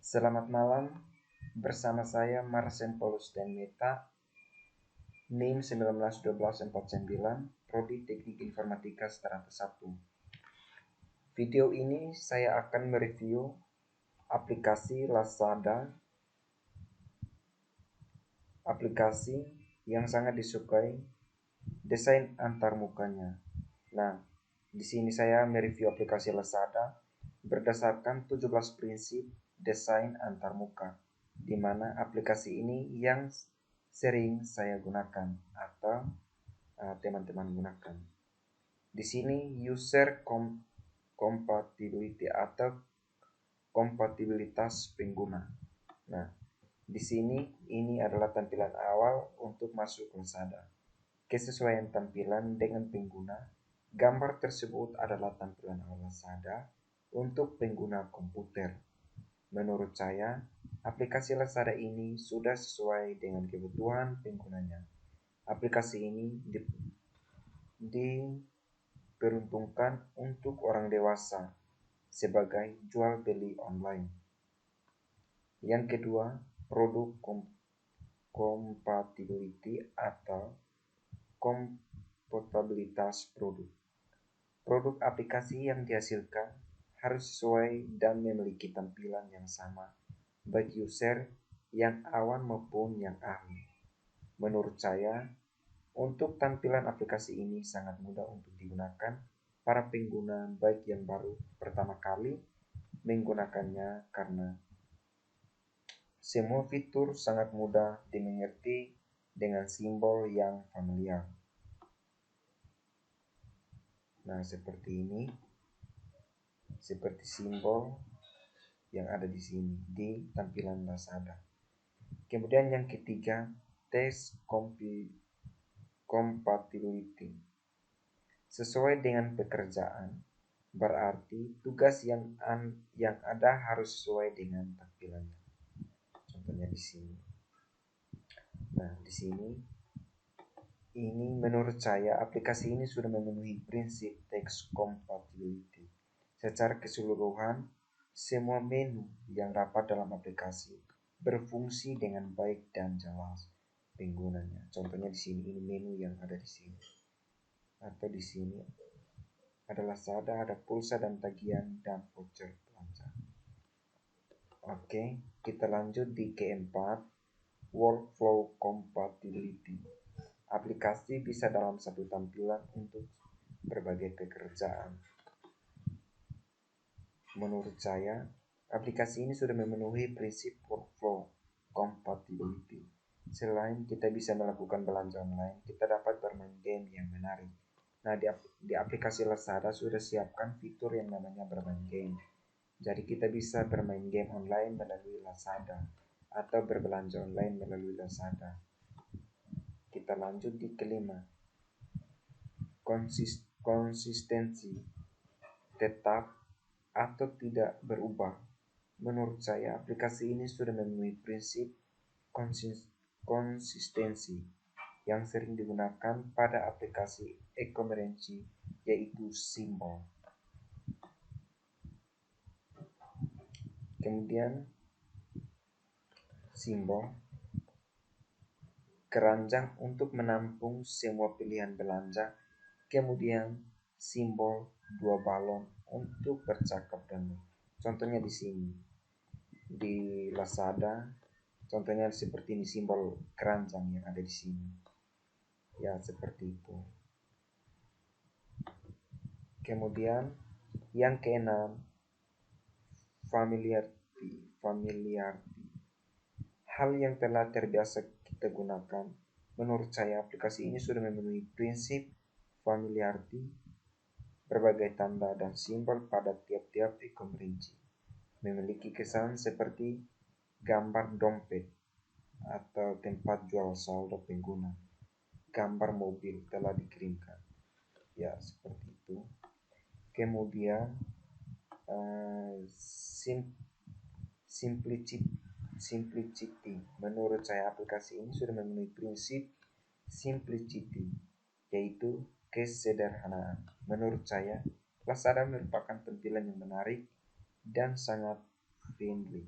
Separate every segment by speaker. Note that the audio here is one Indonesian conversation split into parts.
Speaker 1: Selamat malam, bersama saya Marcen Paulus dan Meta, NIM 191249, Prodi Teknik Informatika Strata 1. Video ini saya akan mereview aplikasi Lazada, aplikasi yang sangat disukai desain antarmukanya. Nah, di sini saya mereview aplikasi Lazada berdasarkan 17 prinsip desain antarmuka, di mana aplikasi ini yang sering saya gunakan atau teman-teman gunakan. Di sini user compatibility atau kompatibilitas pengguna. Nah, di sini ini adalah tampilan awal untuk masuk Lazada. Kesesuaian tampilan dengan pengguna. Gambar tersebut adalah tampilan awal Lazada untuk pengguna komputer. Menurut saya, aplikasi Lazada ini sudah sesuai dengan kebutuhan penggunanya. Aplikasi ini diperuntukkan untuk orang dewasa sebagai jual beli online. Yang kedua, produk compatibility atau kompatibilitas produk. Produk aplikasi yang dihasilkan harus sesuai dan memiliki tampilan yang sama bagi user yang awam maupun yang ahli. Menurut saya, untuk tampilan aplikasi ini sangat mudah untuk digunakan para pengguna baik yang baru pertama kali menggunakannya karena semua fitur sangat mudah dimengerti dengan simbol yang familiar. Nah, seperti ini. Seperti simbol yang ada di sini di tampilan Lazada. Kemudian yang ketiga, tes compatibility. Sesuai dengan pekerjaan, berarti tugas yang ada harus sesuai dengan tampilannya. Contohnya di sini. Nah, di sini ini menurut saya aplikasi ini sudah memenuhi prinsip text compatibility. Secara keseluruhan, semua menu yang dapat dalam aplikasi berfungsi dengan baik dan jelas penggunanya. Contohnya di sini ini menu yang ada di sini. Atau di sini ada Lazada, ada pulsa dan tagihan dan voucher belanja. Oke, kita lanjut di keempat, workflow compatibility. Aplikasi bisa dalam satu tampilan untuk berbagai pekerjaan. Menurut saya, aplikasi ini sudah memenuhi prinsip workflow compatibility. Selain kita bisa melakukan belanja online, kita dapat bermain game yang menarik. Nah, di aplikasi Lazada sudah siapkan fitur yang namanya bermain game. Jadi kita bisa bermain game online melalui Lazada atau berbelanja online melalui Lazada. Kita lanjut di kelima, konsistensi, tetap atau tidak berubah. Menurut saya, aplikasi ini sudah memenuhi prinsip konsistensi yang sering digunakan pada aplikasi e-commerce, yaitu simbol. Kemudian simbol keranjang untuk menampung semua pilihan belanja. Kemudian simbol dua balon untuk bercakap dan contohnya di sini di Lazada, contohnya seperti ini simbol keranjang yang ada di sini. Ya, seperti itu. Kemudian yang keenam, familiarity. Hal yang telah terbiasa kita gunakan. Menurut saya, aplikasi ini sudah memenuhi prinsip familiarity, berbagai tanda dan simbol pada tiap-tiap e-commerce memiliki kesan seperti gambar dompet atau tempat jual saldo pengguna, gambar mobil telah dikirimkan. Ya, seperti itu. Kemudian simplicity. Menurut saya aplikasi ini sudah memenuhi prinsip simplicity, yaitu kesederhanaan. Menurut saya, Lazada merupakan tampilan yang menarik dan sangat friendly.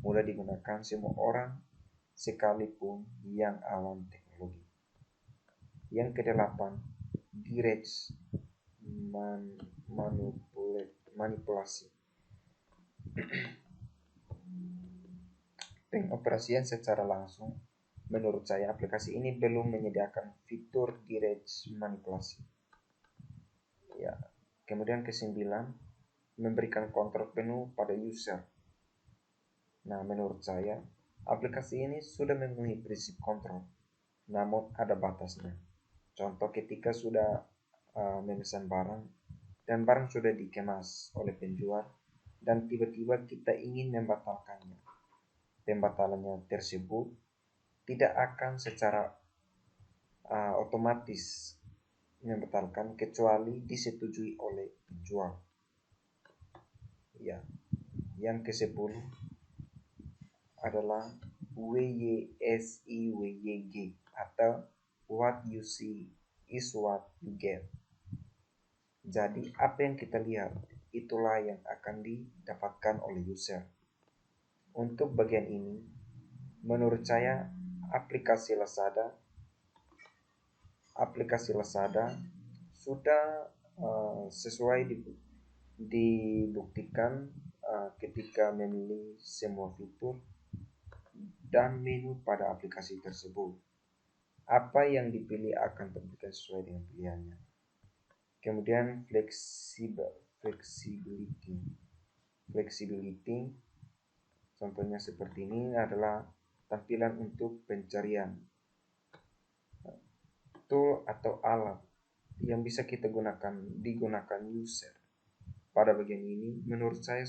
Speaker 1: mudah digunakan semua orang sekalipun yang awam teknologi. Yang kedelapan, direct manipulasi. Pengoperasian secara langsung. Menurut saya aplikasi ini belum menyediakan fitur direct manipulasi. Ya. Kemudian kesembilan, memberikan kontrol penuh pada user. Nah, menurut saya aplikasi ini sudah memenuhi prinsip kontrol, namun ada batasnya. Contoh ketika sudah memesan barang dan barang sudah dikemas oleh penjual dan tiba-tiba kita ingin membatalkannya. Pembatalannya tersebut tidak akan secara otomatis membatalkan kecuali disetujui oleh penjual. Ya. Yang ke-10 adalah WYSIWYG atau what you see is what you get. Jadi apa yang kita lihat itulah yang akan didapatkan oleh user. Untuk bagian ini menurut saya aplikasi Lazada sudah sesuai dibuktikan ketika memilih semua fitur dan menu pada aplikasi tersebut. Apa yang dipilih akan terbukti sesuai dengan pilihannya. Kemudian flexibility. Contohnya seperti ini adalah tampilan untuk pencarian, tool atau alat yang bisa kita digunakan user. Pada bagian ini menurut saya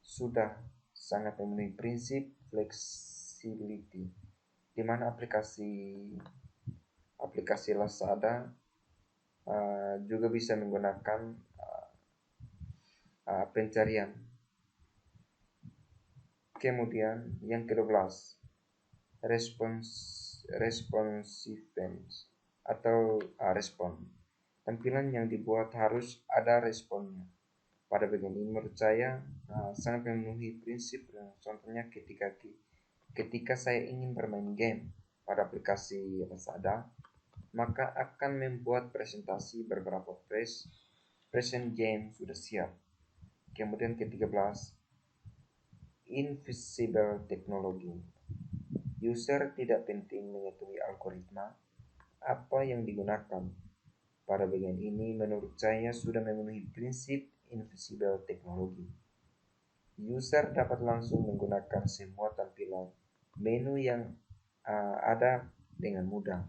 Speaker 1: sudah sangat memenuhi prinsip flexibility, di mana aplikasi Lazada juga bisa menggunakan pencarian. Kemudian yang ke-12, responsiveness atau respon. Tampilan yang dibuat harus ada responnya. Pada bagian ini menurut saya sangat memenuhi prinsip. Contohnya ketika saya ingin bermain game pada aplikasi Lazada, maka akan membuat presentasi beberapa present game sudah siap. Kemudian ke-13, invisible technology. User tidak penting mengetahui algoritma apa yang digunakan. Pada bagian ini menurut saya sudah memenuhi prinsip invisible technology. User dapat langsung menggunakan semua tampilan menu yang ada dengan mudah.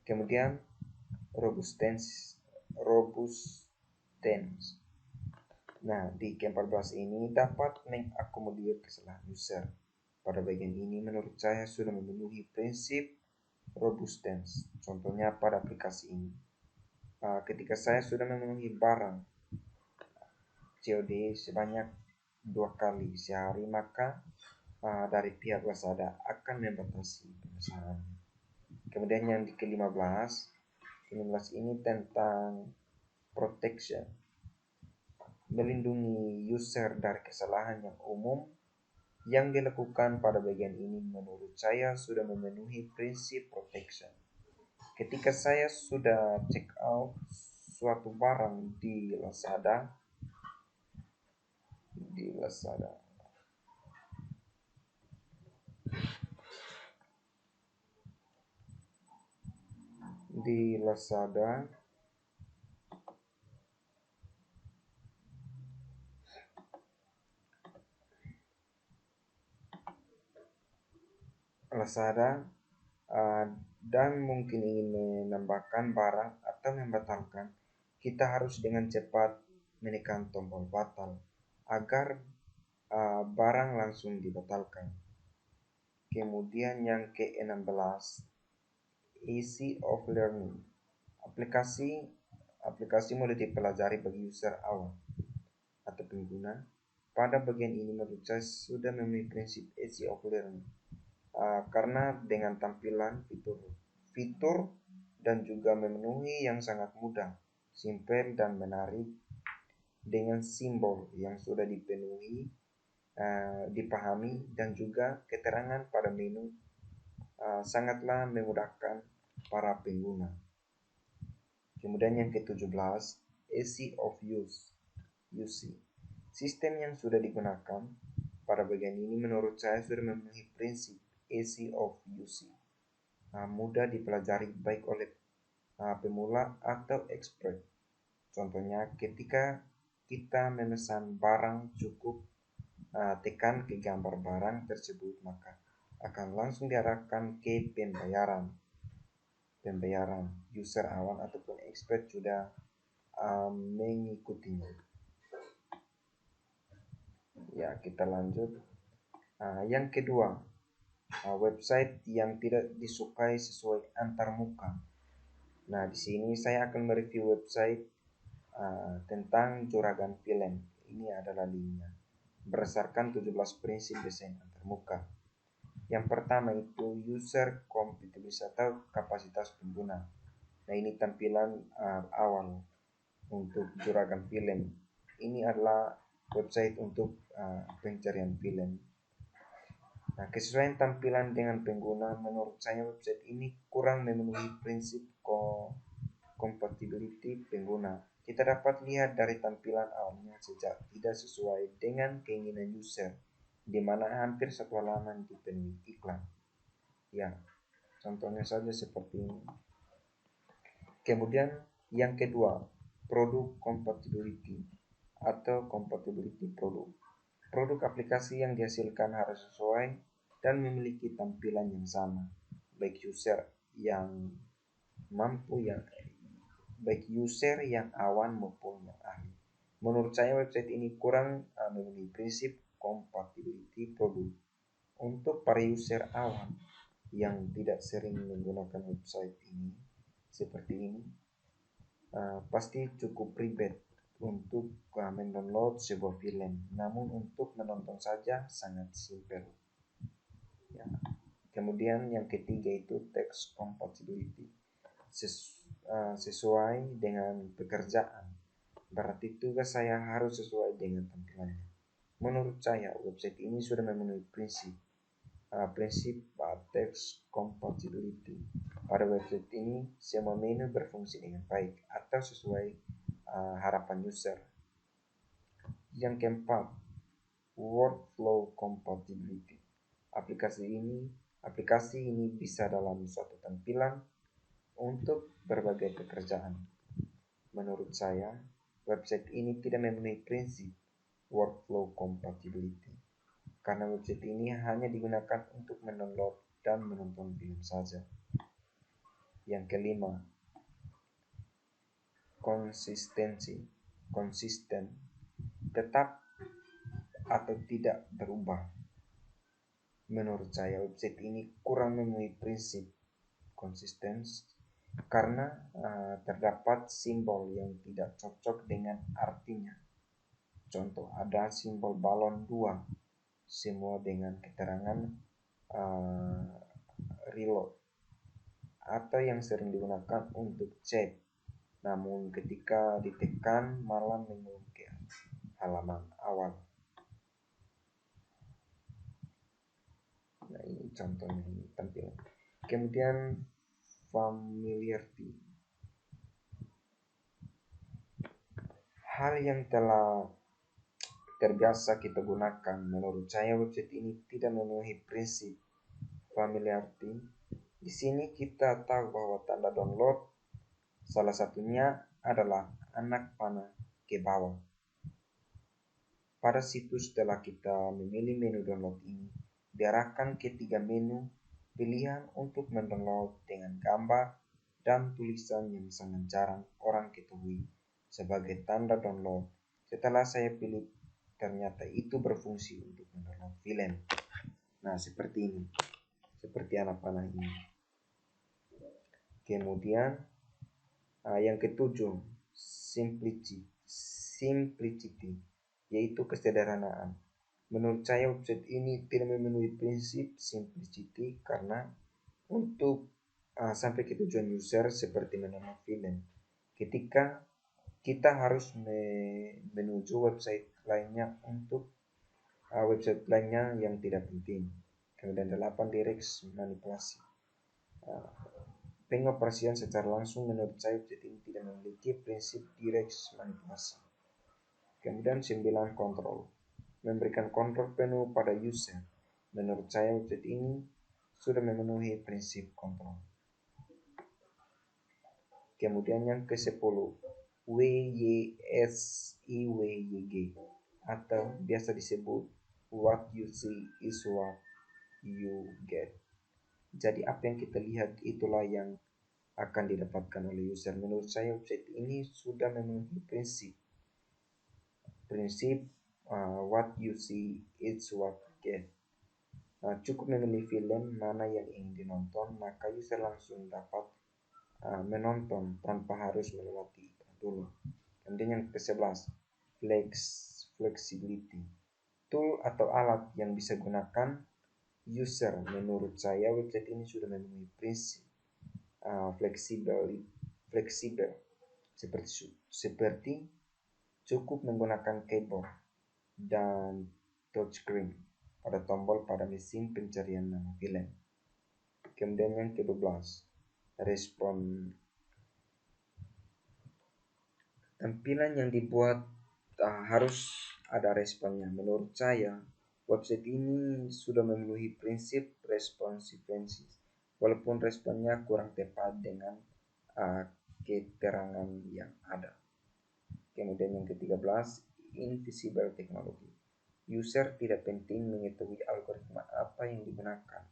Speaker 1: Kemudian robustness. Nah, di ke-14 ini dapat mengakomodir kesalahan user. Pada bagian ini menurut saya sudah memenuhi prinsip robustness. Contohnya pada aplikasi ini. Ketika saya sudah memenuhi barang COD sebanyak 2 kali sehari, maka dari pihak Lazada akan membatasi pemesanannya. Kemudian yang di ke-15 ini tentang protection, melindungi user dari kesalahan yang umum yang dilakukan. Pada bagian ini menurut saya sudah memenuhi prinsip protection. Ketika saya sudah check out suatu barang di Lazada, dan mungkin ingin menambahkan barang atau membatalkan, kita harus dengan cepat menekan tombol batal agar barang langsung dibatalkan. Kemudian yang ke-16, easy of learning. Aplikasi mudah dipelajari bagi user awam atau pengguna. Pada bagian ini menurut saya sudah memenuhi prinsip easy of learning. Karena dengan tampilan fitur dan juga memenuhi yang sangat mudah, simpel dan menarik dengan simbol yang sudah dipenuhi dipahami dan juga keterangan pada menu sangatlah memudahkan para pengguna. Kemudian yang ke-17, easy of use, UC. Sistem yang sudah digunakan pada bagian ini menurut saya sudah memenuhi prinsip easy of use. Mudah dipelajari baik oleh pemula atau expert. Contohnya ketika kita memesan barang cukup tekan ke gambar barang tersebut, maka akan langsung diarahkan ke pembayaran. User awam ataupun expert sudah mengikutinya. Ya, kita lanjut. Yang kedua, website yang tidak disukai sesuai antarmuka. Nah, di sini saya akan mereview website tentang juragan film. Ini adalah linknya berdasarkan 17 prinsip desain antarmuka. Yang pertama itu user compatibility atau kapasitas pengguna. Nah, ini tampilan awal untuk juragan film. Ini adalah website untuk pencarian film. Nah, kesesuaian tampilan dengan pengguna, menurut saya website ini kurang memenuhi prinsip compatibility pengguna. Kita dapat lihat dari tampilan awalnya sejak tidak sesuai dengan keinginan user, di mana hampir satu halaman dipenuhi iklan. Ya, contohnya saja seperti ini. Kemudian yang kedua, produk compatibility atau compatibility produk. Produk aplikasi yang dihasilkan harus sesuai dan memiliki tampilan yang sama, baik user yang awam maupun yang ahli. Menurut saya website ini kurang memenuhi prinsip compatibility produk. Untuk para user awam yang tidak sering menggunakan website ini seperti ini, pasti cukup ribet untuk mendownload sebuah film. Namun untuk menonton saja sangat simpel. Ya. Kemudian yang ketiga itu text compatibility. Sesuai dengan pekerjaan. Berarti tugas saya harus sesuai dengan tampilannya. Menurut saya website ini sudah memenuhi prinsip text compatibility. Pada website ini semua menu berfungsi dengan baik atau sesuai harapan user. Yang keempat, workflow compatibility. Aplikasi ini bisa dalam suatu tampilan untuk berbagai pekerjaan. Menurut saya, website ini tidak memenuhi prinsip workflow compatibility karena website ini hanya digunakan untuk mendownload dan menonton film saja. Yang kelima, konsisten, tetap atau tidak berubah. Menurut saya website ini kurang memenuhi prinsip konsisten karena terdapat simbol yang tidak cocok dengan artinya. Contoh, ada simbol balon 2, semua dengan keterangan reload, atau yang sering digunakan untuk chat. Namun ketika ditekan malah menuju ke halaman awal. Nah, ini contohnya ini tampilan. Kemudian familiarity. Hal yang telah terbiasa kita gunakan, menurut saya website ini tidak memenuhi prinsip familiarity. Di sini kita tahu bahwa tanda download salah satunya adalah anak panah ke bawah. Pada situs setelah kita memilih menu download ini, diarahkan ke 3 menu pilihan untuk mendownload dengan gambar dan tulisan yang sangat jarang orang ketahui sebagai tanda download. Setelah saya pilih, ternyata itu berfungsi untuk mendownload film. Nah, seperti ini, seperti anak panah ini. Kemudian yang ketujuh, simplicity, yaitu kesederhanaan. Menurut saya website ini tidak memenuhi prinsip simplicity karena untuk sampai ke tujuan user seperti menonton film, ketika kita harus menuju website lainnya untuk website lainnya yang tidak penting. Kemudian 8, direct manipulasi. Pengoperasian secara langsung menurut saya website ini tidak memiliki prinsip direct manipulasi. Kemudian 9, kontrol. Memberikan kontrol penuh pada user. Menurut saya website ini sudah memenuhi prinsip kontrol. Kemudian yang ke-10, WYSIWYG atau biasa disebut what you see is what you get. Jadi apa yang kita lihat itulah yang akan didapatkan oleh user. Menurut saya website ini sudah memenuhi prinsip what you see is what you get. Cukup memilih film mana yang ingin dinonton, maka user langsung dapat menonton tanpa harus melewati iklan dulu. Kemudian yang ke-11, flexibility. Tool atau alat yang bisa gunakan user. Menurut saya website ini sudah memenuhi prinsip fleksibel seperti cukup menggunakan keyboard dan touchscreen pada tombol pada mesin pencarian nama film. Kemudian yang ke-12, respon. Tampilan yang dibuat harus ada responnya. Menurut saya website ini sudah memenuhi prinsip responsiveness, walaupun responnya kurang tepat dengan keterangan yang ada. Kemudian yang ke-13, invisible technology. User tidak penting mengetahui algoritma apa yang digunakan.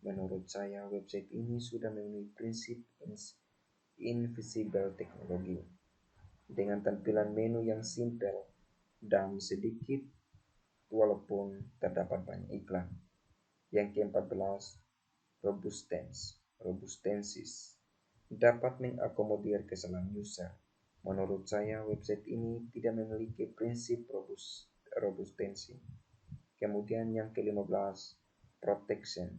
Speaker 1: Menurut saya website ini sudah memenuhi prinsip invisible technology dengan tampilan menu yang simpel dan sedikit walaupun terdapat banyak iklan. Yang ke-14, robustensis dapat mengakomodir kesalahan user. Menurut saya website ini tidak memiliki prinsip robustensi. Kemudian yang ke-15, protection,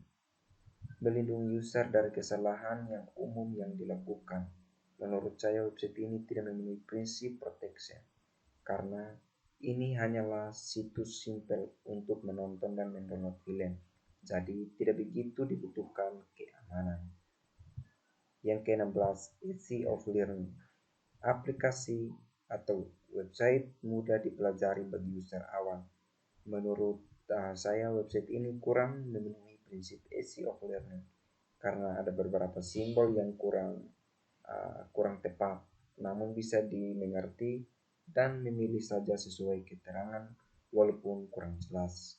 Speaker 1: melindungi user dari kesalahan yang umum yang dilakukan. Menurut saya website ini tidak memenuhi prinsip protection karena ini hanyalah situs simpel untuk menonton dan mendownload film. Jadi tidak begitu dibutuhkan keamanan. Yang ke-16, easy of learning. Aplikasi atau website mudah dipelajari bagi user awam. Menurut saya website ini kurang memenuhi prinsip easy of learning karena ada beberapa simbol yang kurang tepat, namun bisa dimengerti dan memilih saja sesuai keterangan walaupun kurang jelas.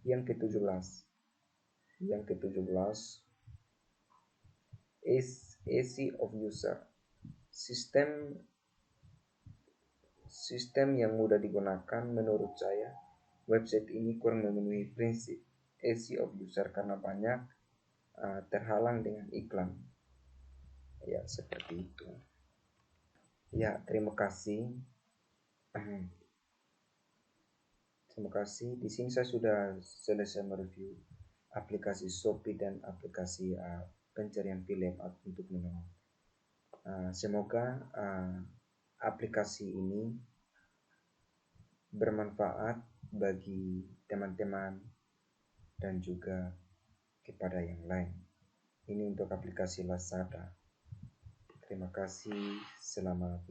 Speaker 1: Yang ke-17 is easy of user. Sistem yang mudah digunakan. Menurut saya website ini kurang memenuhi prinsip easy of user karena banyak terhalang dengan iklan. Ya, seperti itu. Ya, terima kasih. Terima kasih. Di sini saya sudah selesai mereview aplikasi Shopee dan aplikasi pencarian film untuk menonton. Semoga aplikasi ini bermanfaat bagi teman-teman dan juga kepada yang lain. Ini untuk aplikasi Lazada. Terima kasih. Selamat malam.